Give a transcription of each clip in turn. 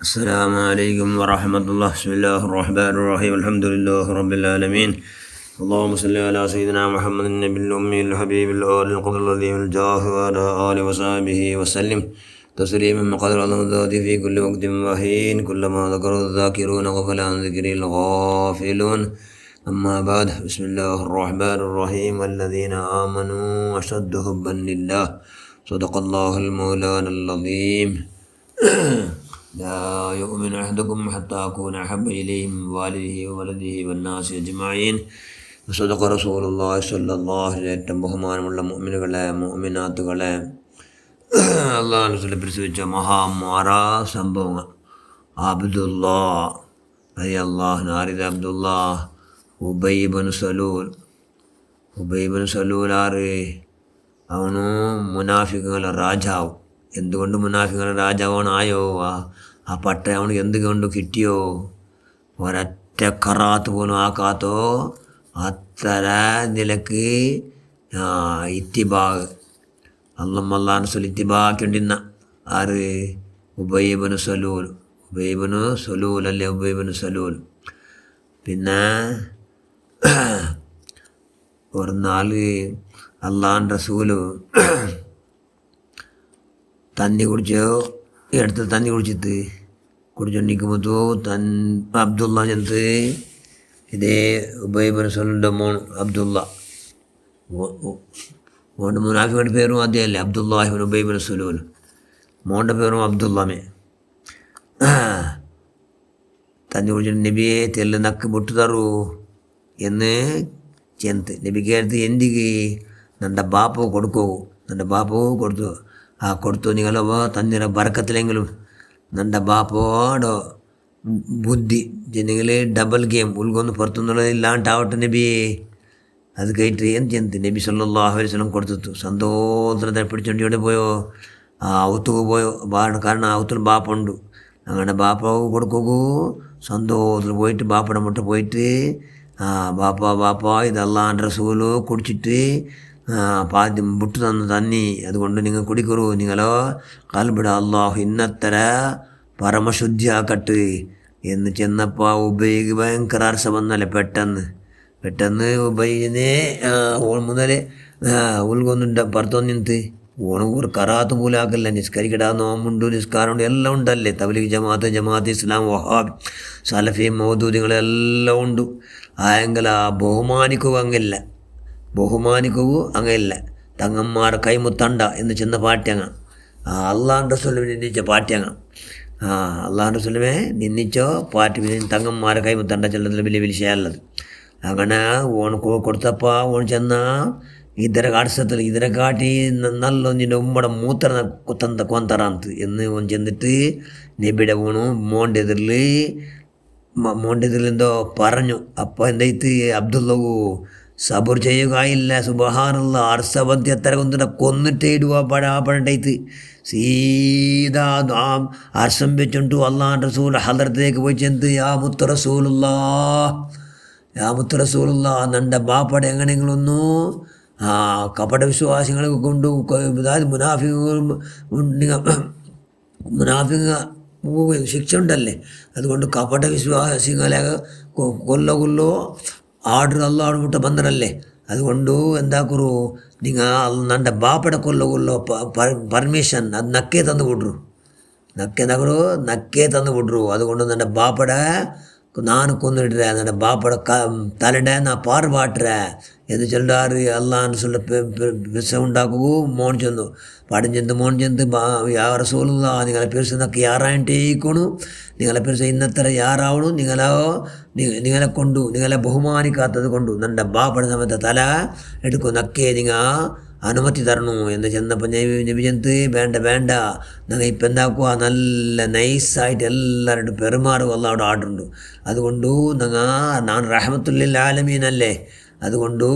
السلام عليكم ورحمة الله. بسم الله الرحمن الرحيم. الحمد لله رب العالمين. اللهم صل على سيدنا محمد النبي الأمي الحبيب الآل القدر الذي الجاه وعلى آله وصحبه وسلم تسليما قدر الأمداد في كل وقت وحين كلما ذكر الذاكرون غفل عن ذكر الغافلون. أما بعد، بسم الله الرحمن الرحيم. والذين آمنوا أشد حبا لله. صدق الله المولانا العظيم. لا يؤمن أحدكم حتى أكون أحب إليه من والده وولده والناس أجمعين. صدق رسول الله صلى الله عليه وسلم. ബഹുമാനമുള്ള മുഅ്മിനുകളെ, മുഅ്മിനാത്തുകളെ, അള്ളാഹു പ്രസവിച്ച മഹാമാറാ സംഭവങ്ങൾ. അബ്ദുല്ലാ റളിയല്ലാഹു അബ്ദുല്ലാ ഉബൈ ഇബ്നു സലൂൽ അവನು മുനാഫിക്കുകളുടെ രാജാവ്. എന്തുകൊണ്ട് മുനാഫിക്കുകളുടെ രാജാവാണായോ? ആ പട്ട അവന് എന്തുകൊണ്ട് കിട്ടിയോ? ഒരൊറ്റ കറാത്ത് പോലും ആക്കാത്തോ അത്ര നിലക്ക് ഇത്തിബാഗ് അള്ളാഹു റസൂൽ ഇത്തിബാക്കിണ്ടിരുന്ന ഉബൈ ഇബ്നു സലൂൽ. പിന്നെ ഒരു നാല് അള്ളാഹു റസൂല് തന്നി എടുത്ത് തന്നി കുടിച്ചോണ്ടിരിക്കുമ്പോൾ അബ്ദുള്ള ചെന്ന് ഇതേ ഉബൈ ഇബ്നു സലൂലിൻ്റെ മോൻ അബ്ദുള്ള, മോൻ്റെ മുനാഫിയുടെ പേരും അതേയല്ലേ, അബ്ദുല്ലാഹിബ്നു ഉബൈ ഇബ്നു സലൂൽ. മോൻ്റെ പേരും അബ്ദുള്ളമേ. തന്നി കുടിച്ചിട്ട് നബിയെ തെല്ല് നക്ക് മുട്ടു തറൂ എന്ന് ചെന്ന് നബി കേട്ട് എന്തിക്ക് നൻ്റെ ബാപ്പ കൊടുത്തു നിങ്ങൾ തന്നിര ബർക്കത്തിലെങ്കിലും നൻ്റെ ബാപ്പോടോ ബുദ്ധി ജനങ്ങൾ ഡബിൾ ഗെയിം ഉൾക്കൊന്ന് പുറത്തുനിന്നുള്ളത് ഇല്ലാണ്ടാവട്ടെ നബിയെ. അത് കേട്ട് എന്ത് നബി സല്ലല്ലാഹു അലൈഹി വസല്ലം കൊടുത്തു. സന്തോഷത്തെ പിടിച്ചോണ്ടിയോടെ പോയോ, ഔത്തുക്ക് പോയോ. കാരണം ഔത്തിൽ ബാപ്പുണ്ട്. അങ്ങനെ ബാപ്പ കൊടുക്കൂ സന്തോഷത്തിൽ പോയിട്ട് ബാപ്പയുടെ മുട്ട പോയിട്ട് ബാപ്പ ഇത് അല്ലാഹുവിൻ്റെ റസൂല് കുടിച്ചിട്ട് പാദ്യം മുട്ട് തന്നി, അതുകൊണ്ട് നിങ്ങൾ കുടിക്കറൂ, നിങ്ങളോ കൽബിട അള്ളാഹു ഇന്നത്തര പരമശുദ്ധിയാക്കട്ട് എന്ന് ചെന്നപ്പോൾ ഉബൈക്ക് ഭയങ്കര അർശ വന്നല്ലേ. പെട്ടെന്ന് ഉബൈനെ മുതൽ ഉൾകൊന്നുണ്ട് പുറത്തൊന്നു നിന്ത് ഓണൂർ കറാത്ത് പോലാക്കല്ല. നിസ്കരിക്കടാ, നോമ്പുണ്ട്, നിസ്കാരമുണ്ട്, എല്ലാം ഉണ്ടല്ലേ. തബ്ലീഗ് ജമാഅത്ത് ഇസ്ലാം, വഹാബ്, സലഫി, മൗദൂദികളെല്ലാം ഉണ്ട്. ആയെങ്കിൽ ബഹുമാനിക്കുക അങ്ങല്ല. തങ്ങന്മാർ കൈമുത്തണ്ട എന്ന് ചെന്ന പാട്യങ്ങ അള്ളാഹുവിൻ്റെ റസൂലിനെ നിന്ദിച്ച പാട്യങ്ങ. അള്ളാഹുവിൻ്റെ റസൂലിനെ നിന്ദിച്ചോ പാട്ട് തങ്ങന്മാരെ കൈമുത്തണ്ട ചെല്ലതിൽ വലിയ വിഷയമല്ലത്. അങ്ങനെ ഓൺ കൊടുത്തപ്പോൾ ഓൺ ചെന്ന ಇದರ ಆಡ್ಸತ್ತಲ್ಲ, ಇದರ ಕಾಟಿ ನಲ್ಲೊಂದಿನ ಉಮ್ಮಡ ಮೂತ್ರ ಕೊಂತರಂತ എന്ന് ഓൻ ചെന്നിട്ട് നബിയുടെ ഊണു മോണ്ടെതിർലെന്തോ പറഞ്ഞു. അപ്പോൾ എന്തായിട്ട് അബ്ദുള്ളവു സബുർ ചെയ്യുകയില്ല. സുബ്ഹാനല്ലാ, അർസവന്തി എത്ര കൊന്നിട്ടേ ഇടുക പഴണ്ടായിട്ട് സീതാ അർസം വെച്ചുണ്ടു അള്ളാഹുവിൻ്റെ റസൂൽ ഹദറത്തേക്ക് പോയി ചെന്ന് യാ മുത്ത് റസൂലുള്ളാ നൻ്റെ ബാപ്പടെ എങ്ങനെയെങ്കിലൊന്നു കപട വിശ്വാസികളെ കൊണ്ട്, അതായത് മുനാഫിക ശിക്ഷ ഉണ്ടല്ലേ, അതുകൊണ്ട് കപട വിശ്വാസികളെ കൊല്ലോ ആർഡർ അല്ലാഹുവിൻ്റെ മുട്ട ബന്ധനല്ലേ. അതുകൊണ്ട് എന്താക്കുറു, നിങ്ങൾ നൻ്റെ ബാപ്പടെ കൊല്ലോ പർമിഷൻ അത് നക്കേ തന്നു വിಡ್ರು. അതുകൊണ്ട് നൻ്റെ ബാപ്പടെ ನಾನು கொன்னுடுற, அந்த பாப்போட தலைடை நான் பாடுபாட்டுறேன் എന്ന് ചൊല്ലാറ്. അള്ളാഹു சொல்ல സൗണ്ടാക്കുകയും മോൻ ചെന്നു പടിഞ്ഞെന്ത് മോൻ ചെന്ന് യാ റസൂലുള്ളാ നിങ്ങളെ പെരുസൊക്കെ യാറായിട്ടേക്കണു, നിങ്ങളെ പെരുസ ഇന്നത്ര യാറാവണു, നിങ്ങളെ കൊണ്ടു നിങ്ങളെ ബഹുമാനിക്കാത്തത് കൊണ്ടു നൻ്റെ ബാപ്പയുടെ സമയത്ത് തല എടുക്കും നക്കേ നിങ്ങൾ അനുമതി തരണു എന്ന് ചെന്നപ്പോൾ നബി ചെന്ന് വേണ്ട ഞങ്ങൾ ഇപ്പം എന്താക്കുക, നല്ല നൈസായിട്ട് എല്ലാവരുടെ പെരുമാറുക അള്ളാഹുടെ ആർഡറുണ്ട്. അതുകൊണ്ട് ഞാൻ റഹ്മത്തുല്ലിൽ ആലമീനല്ലേ, അതുകൊണ്ട്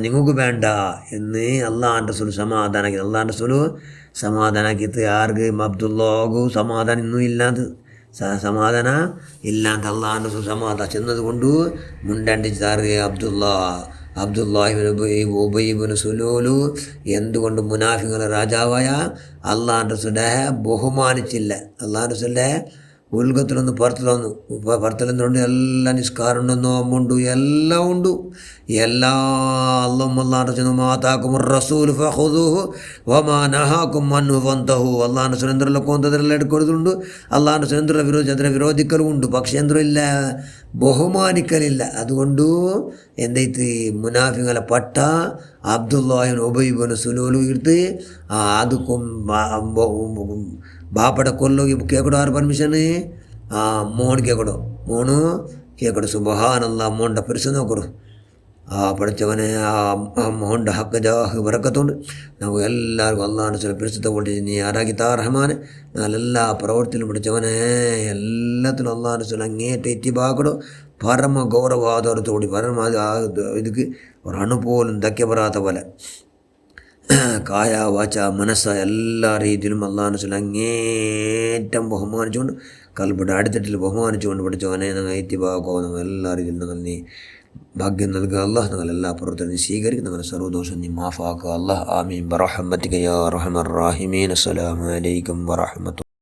നിങ്ങൾക്ക് വേണ്ട എന്ന് അള്ളാഹുവിൻ്റെ റസൂൽ സമാധാനാക്കി. അള്ളാഹുവിൻ്റെ റസൂൽ സമാധാനാക്കിയിട്ട് ആർക്ക് അബ്ദുല്ലാഹു സമാധാനം ഇന്നും ഇല്ലാത്ത അള്ളാഹുവിൻ്റെ റസൂൽ സമാധാനം ചെന്നത് കൊണ്ട് മുണ്ടണ്ടിച്ചാറ് ഉബൈ ഇബ്നു സലൂൽ എന്തുകൊണ്ട് മുനാഫികളുടെ രാജാവായ അള്ളാഹുവിൻ്റെ റസൂലിനെ ബഹുമാനിച്ചില്ല. അള്ളാഹുവിൻ്റെ റസൂലിനെ ഉൽഗത്തിലൊന്ന് പുറത്തിലൊന്നുണ്ട് എല്ലാ നിസ്കാരമുണ്ട് നോമ്പുണ്ട് എല്ലാം ഉണ്ട് എല്ലാ അള്ളാഹു അള്ളാഹു മാതാക്കും റസൂൽ ഫഖുദൂഹു വമാ നഹാക്കും അൻഹു ഫന്തഹു അള്ളാഹുവിൻ്റെ സുരേന്ദ്രല്ല കോന്തതിരെല്ലാം എടുക്കുന്നതുണ്ട് അള്ളാഹുവിൻ്റെ സുരേന്ദ്ര അതിനെ വിരോധിക്കലും ഉണ്ട് പക്ഷേ എന്തില്ല ബഹുമാനിക്കലില്ല അതുകൊണ്ട് എന്തായിട്ട് മുനാഫിങ്ങളെ പട്ട അബ്ദുല്ലാഹിൻ ഉബൈബിന് സുലൂലു എടുത്ത് ಅದಕ್ಕೂ ಬಾಪಡ ಕೊಲ್ಲೋಗಿ ಕೇಕೊಡು ಆರು ಪರ್ಮಿಷನ್ മോൺ കേൾക്കടോ മോണ് കേൾക്കടോ സുബ്ഹാനല്ല മോണ്ട പരിശോധന നോക്കടോ പഠിച്ചവനെ ആ മോണ്ട ഹക്ക് ജാഹ് ബറക്കത്തുണ്ട് ನಾವು ಎಲ್ಲರಿಗೂ ಅಲ್ಲಾಹನ ಸಲ ಪರಿಶುದ್ಧಗೊಳಿಸಿ ನೀ ಯಾರಾಗಿತ್ತಾ ರಹಮಾನೆ ನಾನೆಲ್ಲ ಪ್ರವೃತ್ತಿಲು പഠിച്ചവനെ എല്ലാത്തിനും അള്ളാഹന സല അങ്ങേറ്റ ഇത്തിബാക്കടോ പരമ ഗൗരവാദത്തോടി പരമ ಇದಕ್ಕೆ ഒരു അണുപോലും ധಕ್ಕೆ ಬರಾತ പോലെ കായ വാച മനസ്സ എല്ലാ രീതിയിലും അള്ളാഹു സുബ്ഹാനഹു അങ്ങേറ്റം ബഹുമാനിച്ചുകൊണ്ട് കൽബിയുടെ അടിത്തട്ടിൽ ബഹുമാനിച്ചുകൊണ്ട് പഠിച്ചവനെ ഞങ്ങൾ ഇത്തിബാക്കോ ഞങ്ങൾ എല്ലാ രീതിയിലും ഞങ്ങൾ നീ ഭാഗ്യം നൽകുക അല്ലാഹ് ഞങ്ങൾ എല്ലാ പ്രവർത്തനവും സ്വീകരിക്കും ഞങ്ങളുടെ സർവ്വദോഷം നീ മാഫാക്കുക അല്ലാഹ് ആമീൻ ബറഹ്മതിക യാ അർഹമർ റഹീമീൻ അസ്സലാമു അലൈക്കും വറഹ്മത്തുള്ളാഹി